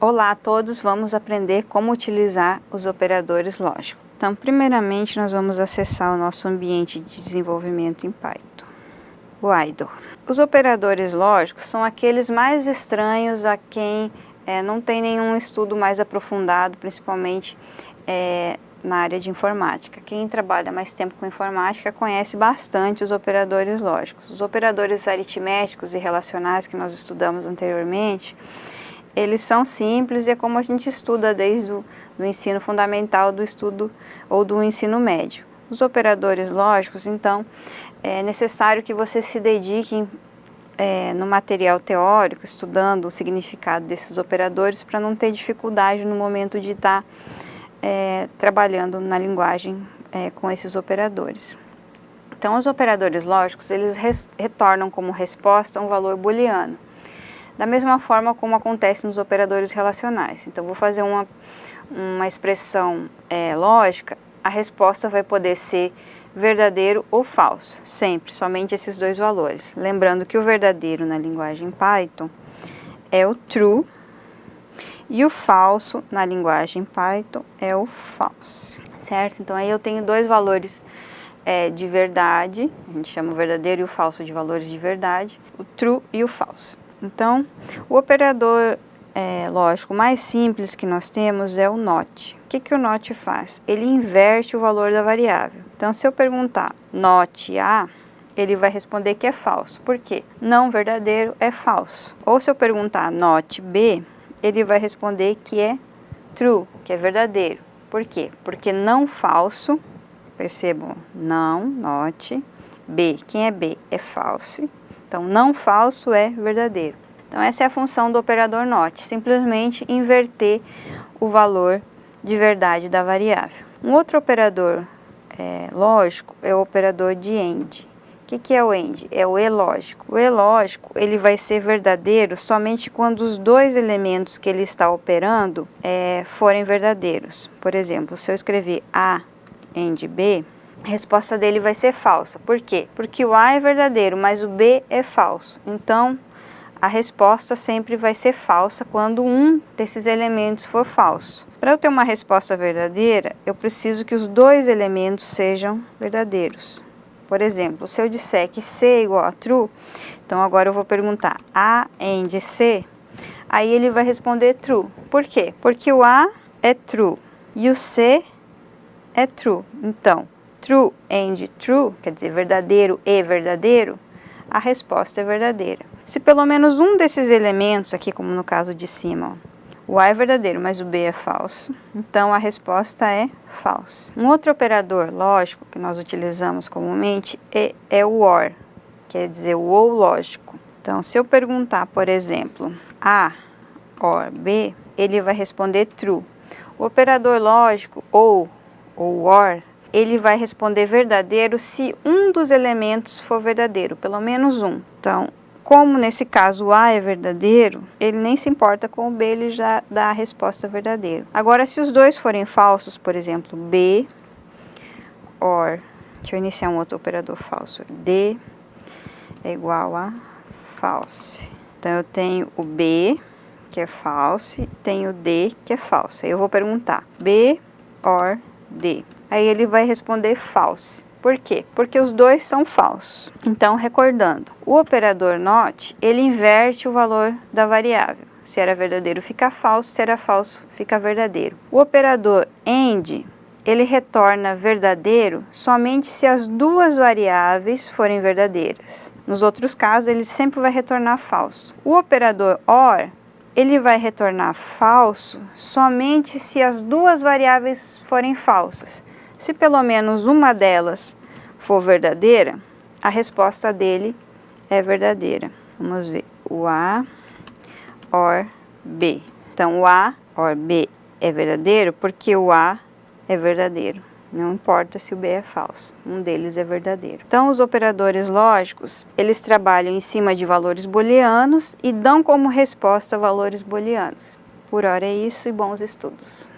Olá a todos, vamos aprender como utilizar os operadores lógicos. Então, primeiramente, nós vamos acessar o nosso ambiente de desenvolvimento em Python, o idle. Os operadores lógicos são aqueles mais estranhos a quem não tem nenhum estudo mais aprofundado, principalmente na área de informática. Quem trabalha mais tempo com informática conhece bastante os operadores lógicos. Os operadores aritméticos e relacionais que nós estudamos anteriormente, eles são simples e é como a gente estuda desde o ensino fundamental, do estudo ou do ensino médio. Os operadores lógicos, então, é necessário que você se dedique no material teórico, estudando o significado desses operadores, para não ter dificuldade no momento de estar trabalhando na linguagem com esses operadores. Então, os operadores lógicos, eles retornam como resposta um valor booleano, da mesma forma como acontece nos operadores relacionais. Então, vou fazer uma expressão lógica, a resposta vai poder ser verdadeiro ou falso, sempre, somente esses dois valores. Lembrando que o verdadeiro na linguagem Python é o true, e o falso na linguagem Python é o false, certo? Então, aí eu tenho dois valores de verdade, a gente chama o verdadeiro e o falso de valores de verdade, o true e o false. Então, o operador lógico mais simples que nós temos é o not. O que o not faz? Ele inverte o valor da variável. Então, se eu perguntar not A, ele vai responder que é falso. Por quê? Não verdadeiro é falso. Ou se eu perguntar not B, ele vai responder que é true, que é verdadeiro. Por quê? Porque não falso, percebam, não, not, B, quem é B? É false. Então, não falso é verdadeiro. Então, essa é a função do operador not, simplesmente inverter o valor de verdade da variável. Um outro operador lógico é o operador de AND. O que é o AND? É o E-lógico. O E-lógico, ele vai ser verdadeiro somente quando os dois elementos que ele está operando forem verdadeiros. Por exemplo, se eu escrever A AND B, a resposta dele vai ser falsa. Por quê? Porque o A é verdadeiro, mas o B é falso. Então, a resposta sempre vai ser falsa quando um desses elementos for falso. Para eu ter uma resposta verdadeira, eu preciso que os dois elementos sejam verdadeiros. Por exemplo, se eu disser que C é igual a true, então agora eu vou perguntar A AND C, aí ele vai responder true. Por quê? Porque o A é true e o C é true. Então, true and true, quer dizer, verdadeiro e verdadeiro, a resposta é verdadeira. Se pelo menos um desses elementos, aqui como no caso de cima, o A é verdadeiro, mas o B é falso, então a resposta é falsa. Um outro operador lógico que nós utilizamos comumente é o OR, quer dizer, o ou lógico. Então, se eu perguntar, por exemplo, A OR B, ele vai responder true. O operador lógico ou OR, ele vai responder verdadeiro se um dos elementos for verdadeiro, pelo menos um. Então, como nesse caso o A é verdadeiro, ele nem se importa com o B, ele já dá a resposta verdadeira. Agora, se os dois forem falsos, por exemplo, B, OR, deixa eu iniciar um outro operador falso, D é igual a false. Então, eu tenho o B, que é false, tenho o D, que é falso. Aí eu vou perguntar, B, OR, D. Aí ele vai responder false. Por quê? Porque os dois são falsos. Então, recordando, o operador not, ele inverte o valor da variável. Se era verdadeiro, fica falso. Se era falso, fica verdadeiro. O operador AND, ele retorna verdadeiro somente se as duas variáveis forem verdadeiras. Nos outros casos, ele sempre vai retornar falso. O operador OR, ele vai retornar falso somente se as duas variáveis forem falsas. Se pelo menos uma delas for verdadeira, a resposta dele é verdadeira. Vamos ver. O A OR B. Então, o A OR B é verdadeiro porque o A é verdadeiro. Não importa se o B é falso. Um deles é verdadeiro. Então, os operadores lógicos, eles trabalham em cima de valores booleanos e dão como resposta valores booleanos. Por hora é isso e bons estudos.